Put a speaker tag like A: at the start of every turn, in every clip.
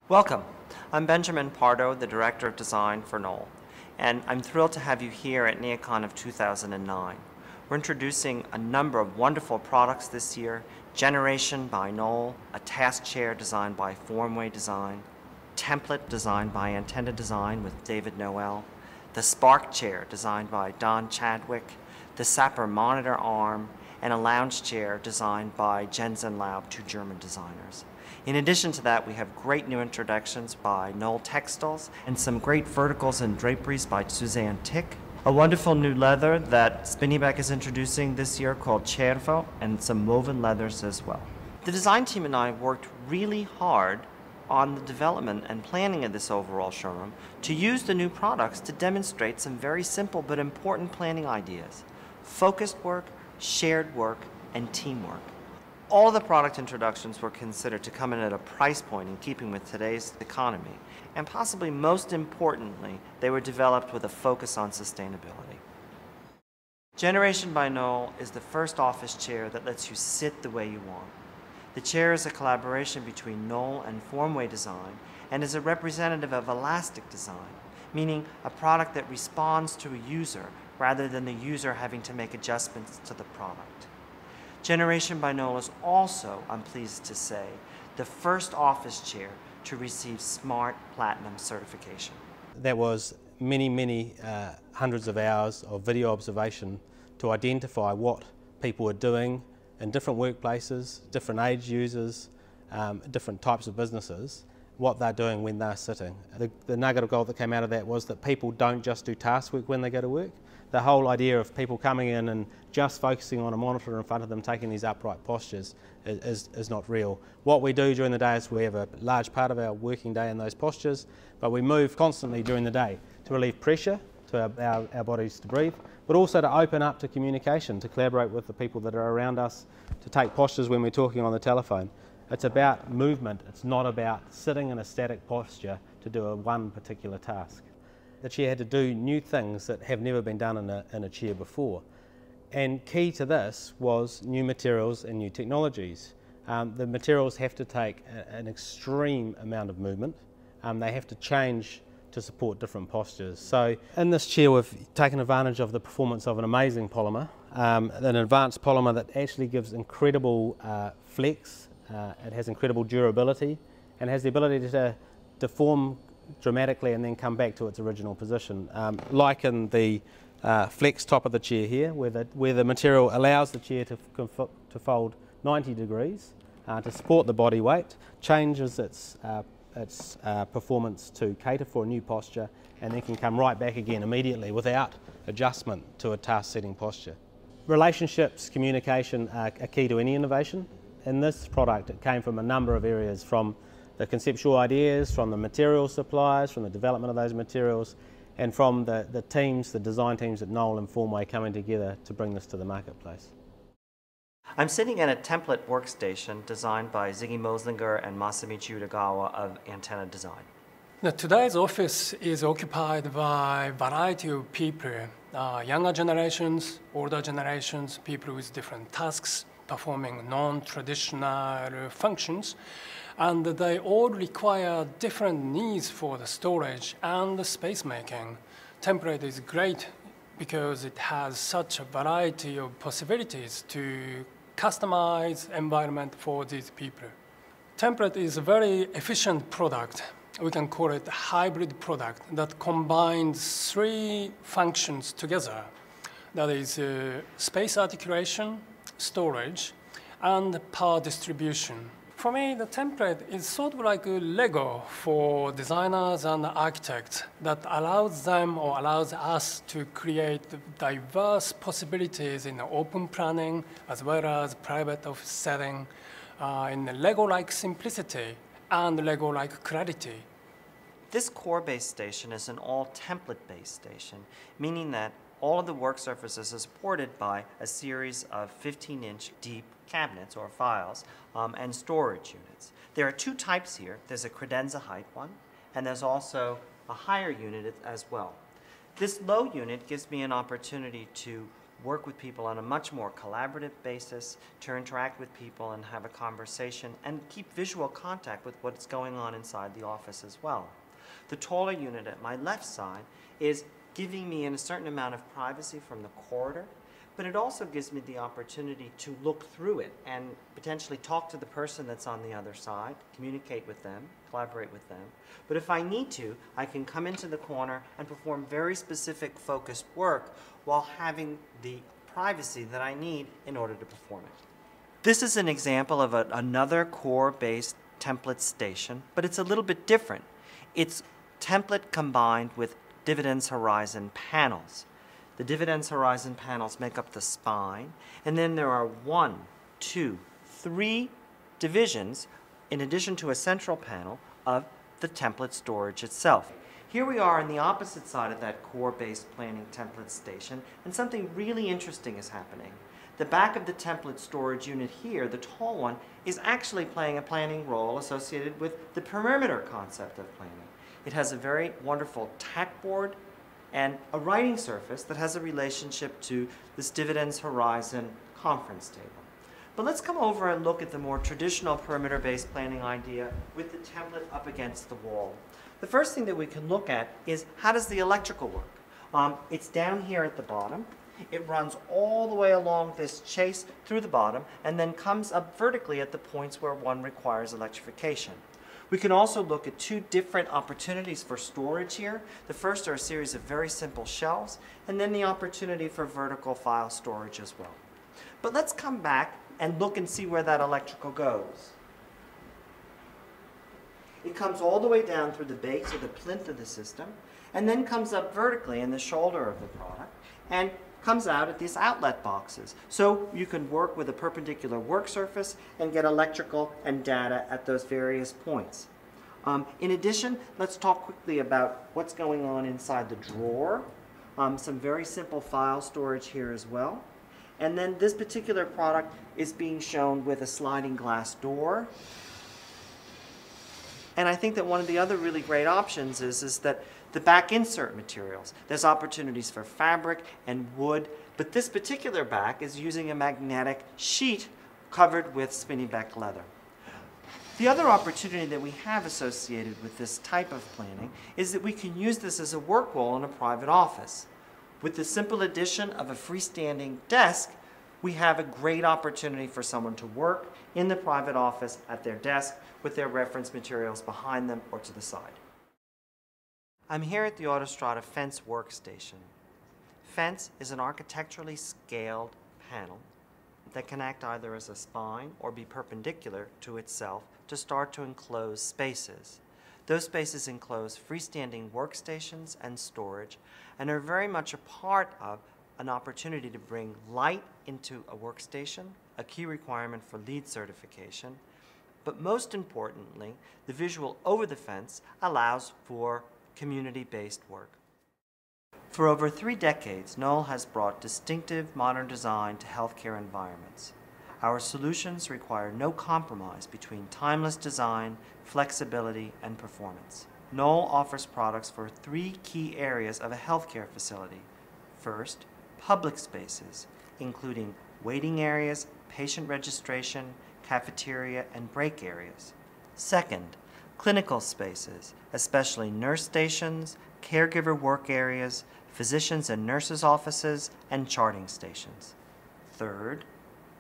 A: Welcome. I'm Benjamin Pardo, the Director of Design for Knoll, and I'm thrilled to have you here at NeoCon of 2009. We're introducing a number of wonderful products this year: Generation by Knoll, a task chair designed by Formway Design, template designed by Antenna Design with David Noel, the Spark chair designed by Don Chadwick, the Sapper monitor arm, and a lounge chair designed by Jensen Laub, two German designers. In addition to that, we have great new introductions by Knoll Textiles and some great verticals and draperies by Suzanne Tick, a wonderful new leather that Spinneybek is introducing this year called Cervo, and some woven leathers as well. The design team and I worked really hard on the development and planning of this overall showroom to use the new products to demonstrate some very simple but important planning ideas: focused work, shared work, and teamwork. All the product introductions were considered to come in at a price point in keeping with today's economy, and possibly most importantly, they were developed with a focus on sustainability. Generation by Knoll is the first office chair that lets you sit the way you want. The chair is a collaboration between Knoll and Formway Design and is a representative of elastic design, meaning a product that responds to a user rather than the user having to make adjustments to the product. Generation by Knoll is also, I'm pleased to say, the first office chair to receive Smart Platinum certification.
B: There was many hundreds of hours of video observation to identify what people were doing in different workplaces, different age users, different types of businesses, what they're doing when they're sitting. The nugget of gold that came out of that was that people don't just do task work when they go to work. The whole idea of people coming in and just focusing on a monitor in front of them, taking these upright postures, is not real. What we do during the day is we have a large part of our working day in those postures, but we move constantly during the day to relieve pressure, to our bodies to breathe, but also to open up to communication, to collaborate with the people that are around us, to take postures when we're talking on the telephone. It's about movement. It's not about sitting in a static posture to do one particular task. The chair had to do new things that have never been done in a chair before. And key to this was new materials and new technologies. The materials have to take an extreme amount of movement. They have to change to support different postures. So in this chair we've taken advantage of the performance of an amazing polymer, an advanced polymer that actually gives incredible flex, it has incredible durability, and has the ability to deform dramatically and then come back to its original position. Like in the flex top of the chair here, where the material allows the chair to fold 90 degrees to support the body weight, changes its performance to cater for a new posture, and then can come right back again immediately without adjustment to a task setting posture. Relationships, communication are key to any innovation. In this product it came from a number of areas, from the conceptual ideas, from the material suppliers, from the development of those materials, and from the teams, the design teams at Knoll and Formway coming together to bring this to the marketplace.
A: I'm sitting at a template workstation designed by Ziggy Moslinger and Masamichi Utagawa of Antenna Design.
C: Now, today's office is occupied by a variety of people, younger generations, older generations, people with different tasks, performing non-traditional functions, and they all require different needs for the storage and the space making. Template is great because it has such a variety of possibilities to customize environment for these people. Template is a very efficient product. We can call it a hybrid product that combines three functions together. That is space articulation, storage, and power distribution. For me, the template is sort of like a Lego for designers and architects that allows them or allows us to create diverse possibilities in open planning as well as private office setting in Lego-like simplicity and Lego-like clarity.
A: This core-based station is an all-template-based station, meaning that all of the work surfaces are supported by a series of 15-inch deep cabinets or files and storage units. There are two types here. There's a credenza height one, and there's also a higher unit as well. This low unit gives me an opportunity to work with people on a much more collaborative basis, to interact with people and have a conversation, and keep visual contact with what's going on inside the office as well. The taller unit at my left side is giving me a certain amount of privacy from the corridor, but it also gives me the opportunity to look through it and potentially talk to the person that's on the other side, communicate with them, collaborate with them. But if I need to, I can come into the corner and perform very specific focused work while having the privacy that I need in order to perform it. This is an example of another core-based template station, but it's a little bit different. It's template combined with dividends horizon panels. The dividends horizon panels make up the spine, and then there are 1, 2, 3 divisions in addition to a central panel of the template storage itself. Here we are on the opposite side of that core-based planning template station, and something really interesting is happening. The back of the template storage unit here, the tall one, is actually playing a planning role associated with the perimeter concept of planning. It has a very wonderful tack board and a writing surface that has a relationship to this dividends horizon conference table. But let's come over and look at the more traditional perimeter-based planning idea with the template up against the wall. The first thing that we can look at is, how does the electrical work? It's down here at the bottom. It runs all the way along this chase through the bottom and then comes up vertically at the points where one requires electrification. We can also look at 2 different opportunities for storage here. The first are a series of very simple shelves, and then the opportunity for vertical file storage as well. But let's come back and look and see where that electrical goes. It comes all the way down through the base or the plinth of the system, and then comes up vertically in the shoulder of the product, and comes out at these outlet boxes. So you can work with a perpendicular work surface and get electrical and data at those various points. In addition, let's talk quickly about what's going on inside the drawer. Some very simple file storage here as well. And then this particular product is being shown with a sliding glass door. And I think that one of the other really great options is that the back insert materials. There's opportunities for fabric and wood, but this particular back is using a magnetic sheet covered with Spinneybeck leather. The other opportunity that we have associated with this type of planning is that we can use this as a work wall in a private office. With the simple addition of a freestanding desk, we have a great opportunity for someone to work in the private office at their desk with their reference materials behind them or to the side. I'm here at the Autostrada Fence workstation. Fence is an architecturally scaled panel that can act either as a spine or be perpendicular to itself to start to enclose spaces. Those spaces enclose freestanding workstations and storage and are very much a part of an opportunity to bring light into a workstation, a key requirement for LEED certification, but most importantly, the visual over the fence allows for community-based work. For over 3 decades, Knoll has brought distinctive modern design to healthcare environments. Our solutions require no compromise between timeless design, flexibility, and performance. Knoll offers products for 3 key areas of a healthcare facility. First, public spaces, including waiting areas, patient registration, cafeteria, and break areas. Second, clinical spaces, especially nurse stations, caregiver work areas, physicians and nurses' offices, and charting stations. Third,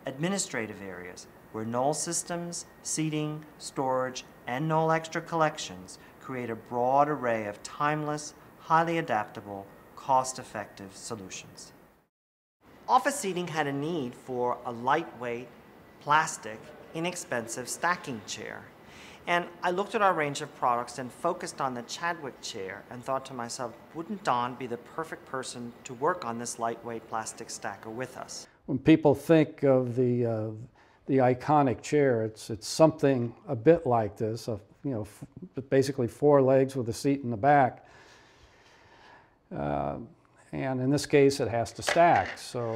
A: administrative areas, where Knoll systems, seating, storage, and Knoll Extra collections create a broad array of timeless, highly adaptable, cost-effective solutions. Office seating had a need for a lightweight, plastic, inexpensive stacking chair. And I looked at our range of products and focused on the Chadwick chair and thought to myself, wouldn't Don be the perfect person to work on this lightweight plastic stacker with us?
D: When people think of the iconic chair, it's something a bit like this, basically 4 legs with a seat in the back. And in this case, it has to stack. So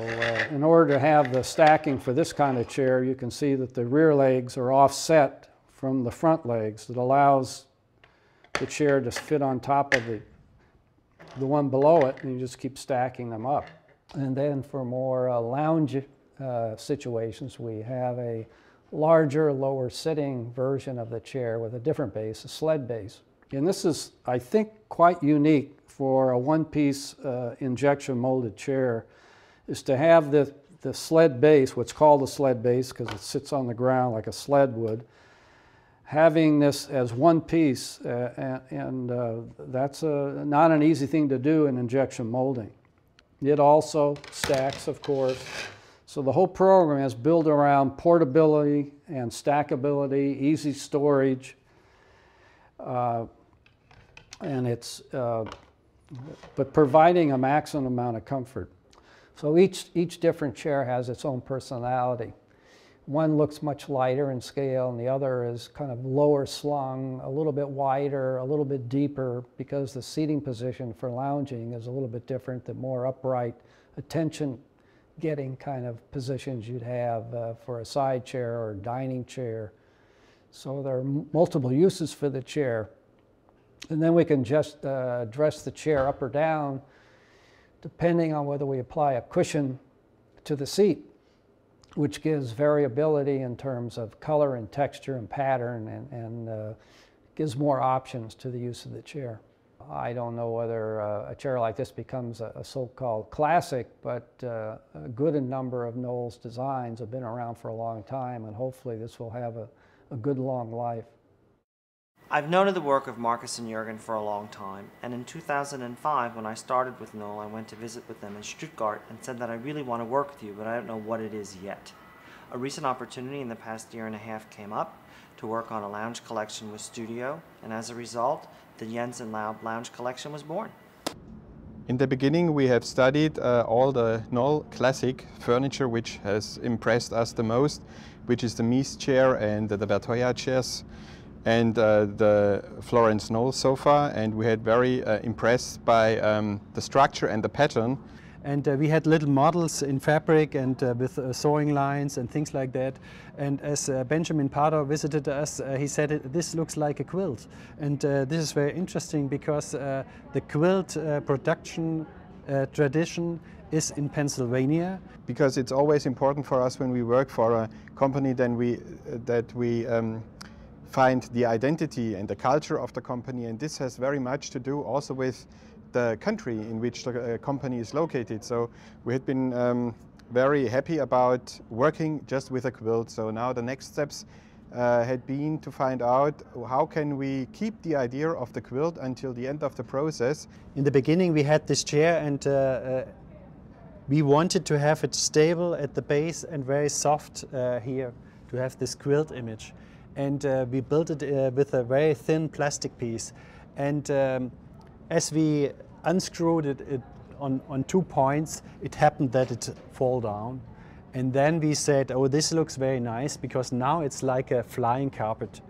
D: in order to have the stacking for this kind of chair, you can see that the rear legs are offset from the front legs. That allows the chair to fit on top of the one below it, and you just keep stacking them up. And then for more lounge situations, we have a larger, lower sitting version of the chair with a different base, a sled base. And this is, I think, quite unique for a one-piece injection molded chair, is to have the sled base, what's called a sled base because it sits on the ground like a sled would, having this as one piece, that's not an easy thing to do in injection molding. It also stacks, of course. So the whole program is built around portability and stackability, easy storage, and it's, but providing a maximum amount of comfort. So each different chair has its own personality. One looks much lighter in scale, and the other is kind of lower slung, a little bit wider, a little bit deeper, because the seating position for lounging is a little bit different, the more upright, attention-getting kind of positions you'd have for a side chair or dining chair. So there are multiple uses for the chair. And then we can just dress the chair up or down, depending on whether we apply a cushion to the seat, which gives variability in terms of color and texture and pattern, and gives more options to the use of the chair. I don't know whether a chair like this becomes a so-called classic, but a good number of Knoll's designs have been around for a long time, and hopefully this will have a good long life.
A: I've known of the work of Marcus and Jürgen for a long time, and in 2005, when I started with Knoll, I went to visit with them in Stuttgart and said that I really want to work with you, but I don't know what it is yet. A recent opportunity in the past year and a half came up to work on a lounge collection with Studio, and as a result, the Jens and Laub lounge collection was born.
E: In the beginning, we have studied all the Knoll classic furniture which has impressed us the most, which is the Mies chair and the Bertoia chairs, and the Florence Knoll sofa, and we had very impressed by the structure and the pattern.
F: And we had little models in fabric and with sewing lines and things like that. And as Benjamin Pardo visited us, he said, this looks like a quilt. And this is very interesting because the quilt production tradition is in Pennsylvania.
E: Because it's always important for us when we work for a company that we find the identity and the culture of the company, and this has very much to do also with the country in which the company is located. So we had been very happy about working just with a quilt. So now the next steps had been to find out how can we keep the idea of the quilt until the end of the process.
F: In the beginning we had this chair, and we wanted to have it stable at the base and very soft here, to have this quilt image. And we built it with a very thin plastic piece. And as we unscrewed it on 2 points, it happened that it fall down. And then we said, oh, this looks very nice, because now it's like a flying carpet.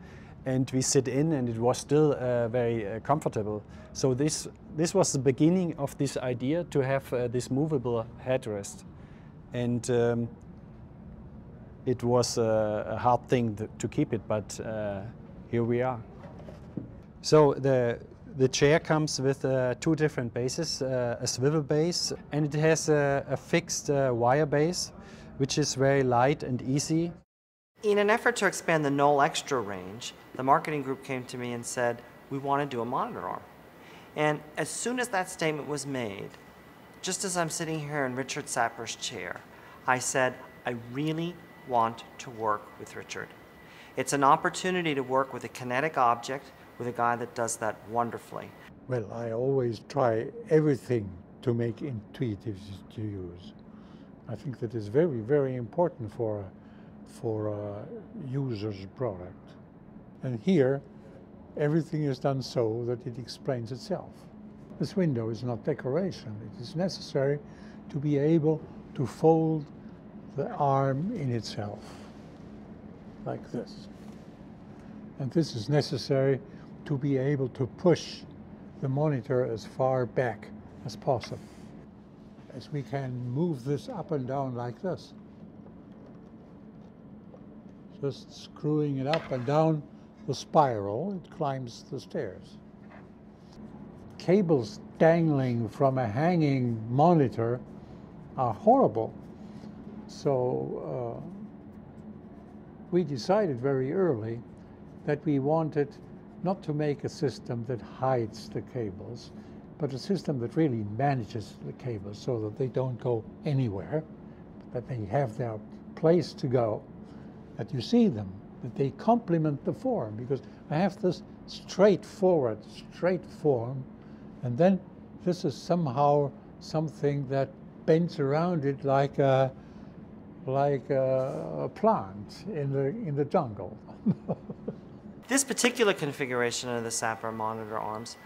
F: And we sit in, and it was still very comfortable. So this was the beginning of this idea to have this movable headrest. And it was a hard thing to keep it, but here we are. So the chair comes with 2 different bases, a swivel base, and it has a fixed wire base, which is very light and easy.
A: In an effort to expand the Knoll Extra range, the marketing group came to me and said, we want to do a monitor arm. And as soon as that statement was made, just as I'm sitting here in Richard Sapper's chair, I said, I really want to work with Richard. It's an opportunity to work with a kinetic object with a guy that does that wonderfully.
G: Well, I always try everything to make intuitive to use. I think that is very, very important for a user's product. And here, everything is done so that it explains itself. This window is not decoration. It is necessary to be able to fold the arm in itself, like this. And this is necessary to be able to push the monitor as far back as possible. As we can move this up and down like this. Just screwing it up and down the spiral, it climbs the stairs. Cables dangling from a hanging monitor are horrible. So we decided very early that we wanted not to make a system that hides the cables, but a system that really manages the cables so that they don't go anywhere, that they have their place to go, that you see them, that they complement the form, because I have this straightforward, straight form, and then this is somehow something that bends around it like a plant in the jungle.
A: This particular configuration of the Sapper monitor arms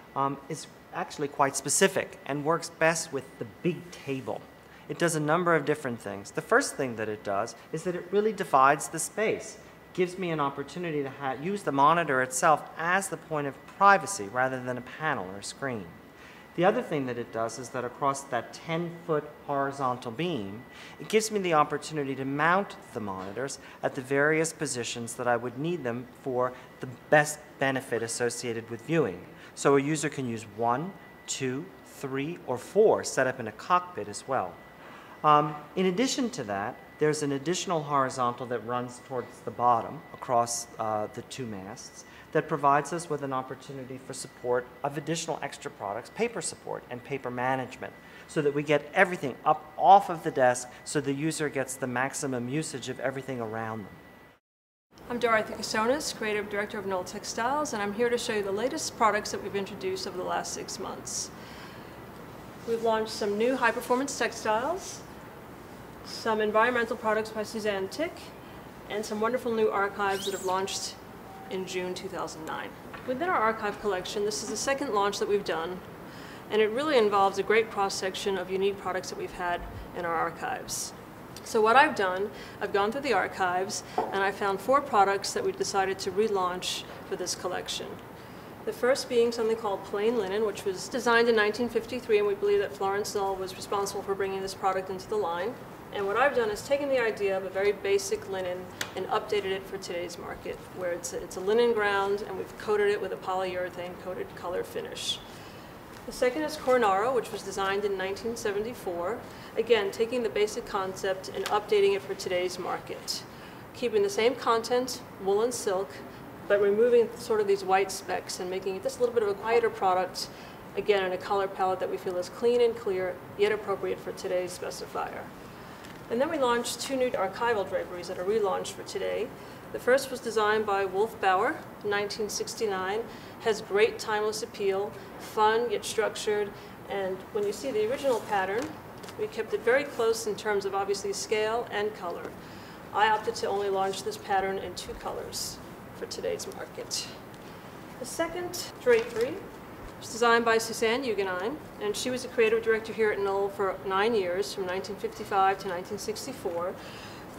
A: is actually quite specific and works best with the big table. It does a number of different things. The first thing that it does is that it really divides the space. It gives me an opportunity to use the monitor itself as the point of privacy rather than a panel or a screen. The other thing that it does is that across that 10-foot horizontal beam, it gives me the opportunity to mount the monitors at the various positions that I would need them for the best benefit associated with viewing. So a user can use 1, 2, 3, or 4 set up in a cockpit as well. In addition to that, there's an additional horizontal that runs towards the bottom across the two masts that provides us with an opportunity for support of additional extra products, paper support and paper management, so that we get everything up off of the desk so the user gets the maximum usage of everything around them.
H: I'm Dorothy Casonis, Creative Director of Knoll Textiles, and I'm here to show you the latest products that we've introduced over the last 6 months. We've launched some new high-performance textiles, some environmental products by Suzanne Tick, and some wonderful new archives that have launched in June 2009. Within our archive collection, this is the second launch that we've done, and it really involves a great cross-section of unique products that we've had in our archives. So what I've done, I've gone through the archives, and I found 4 products that we decided to relaunch for this collection. The first being something called plain linen, which was designed in 1953, and we believe that Florence Knoll was responsible for bringing this product into the line. And what I've done is taken the idea of a very basic linen and updated it for today's market, where it's a linen ground, and we've coated it with a polyurethane coated color finish. The second is Cornaro, which was designed in 1974. Again, taking the basic concept and updating it for today's market. Keeping the same content, wool and silk, but removing sort of these white specks and making it just a little bit of a quieter product, again in a color palette that we feel is clean and clear, yet appropriate for today's specifier. And then we launched 2 new archival draperies that are relaunched for today. The first was designed by Wolf Bauer in 1969, has great timeless appeal, fun yet structured, and when you see the original pattern, we kept it very close in terms of obviously scale and color. I opted to only launch this pattern in 2 colors for today's market. The second drapery was designed by Suzanne Hugenheim, and she was a creative director here at Knoll for 9 years, from 1955 to 1964.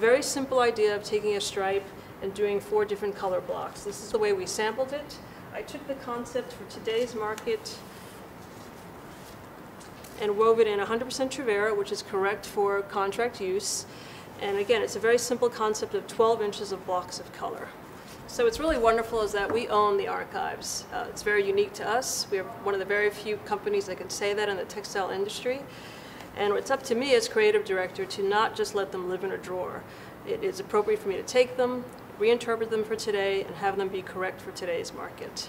H: Very simple idea of taking a stripe and doing 4 different color blocks. This is the way we sampled it. I took the concept for today's market and wove it in 100% Trevera, which is correct for contract use. And again, it's a very simple concept of 12 inches of blocks of color. So what's really wonderful is that we own the archives. It's very unique to us. We are one of the very few companies that can say that in the textile industry. And it's up to me as creative director to not just let them live in a drawer. It is appropriate for me to take them, reinterpret them for today, and have them be correct for today's market.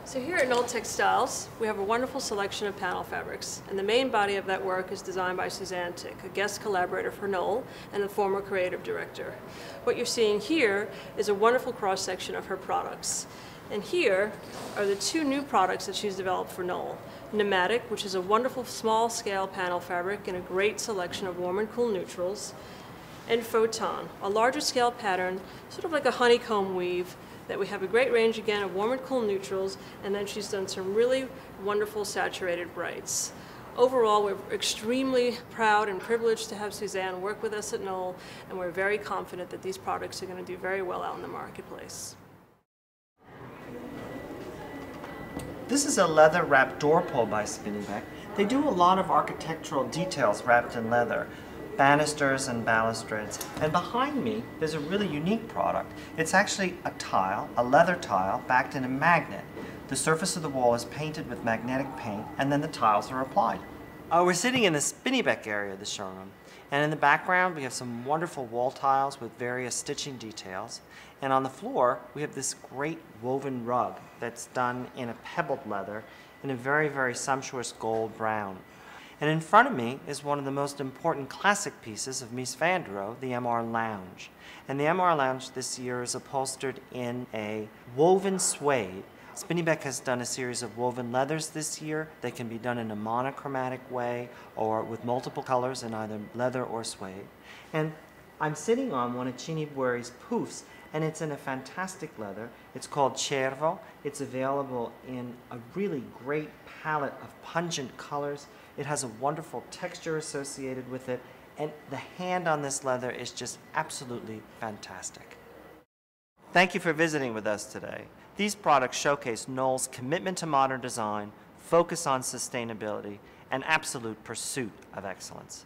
H: So here at Knoll Textiles, we have a wonderful selection of panel fabrics, and the main body of that work is designed by Suzanne Tick, a guest collaborator for Knoll and a former creative director. What you're seeing here is a wonderful cross-section of her products. And here are the 2 new products that she's developed for Knoll. Pneumatic, which is a wonderful small-scale panel fabric and a great selection of warm and cool neutrals, and Photon, a larger-scale pattern, sort of like a honeycomb weave, that we have a great range again of warm and cool neutrals, and then she's done some really wonderful saturated brights. Overall, we're extremely proud and privileged to have Suzanne work with us at Knoll, and we're very confident that these products are going to do very well out in the marketplace.
A: This is a leather-wrapped door pull by Spinneybeck. They do a lot of architectural details wrapped in leather. Banisters and balustrades. And behind me, there's a really unique product. It's actually a tile, a leather tile, backed in a magnet. The surface of the wall is painted with magnetic paint, and then the tiles are applied. We're sitting in the Spinneybeck area of the showroom, and in the background we have some wonderful wall tiles with various stitching details, and on the floor we have this great woven rug that's done in a pebbled leather in a very, very sumptuous gold brown. And in front of me is one of the most important classic pieces of Mies van der Rohe, the MR Lounge. And the MR Lounge this year is upholstered in a woven suede. Spinneybeck has done a series of woven leathers this year. They can be done in a monochromatic way or with multiple colors in either leather or suede. And I'm sitting on one of Cini Bueri's poufs, and it's in a fantastic leather. It's called Cervo. It's available in a really great palette of pungent colors. It has a wonderful texture associated with it, and the hand on this leather is just absolutely fantastic. Thank you for visiting with us today. These products showcase Knoll's commitment to modern design, focus on sustainability, and absolute pursuit of excellence.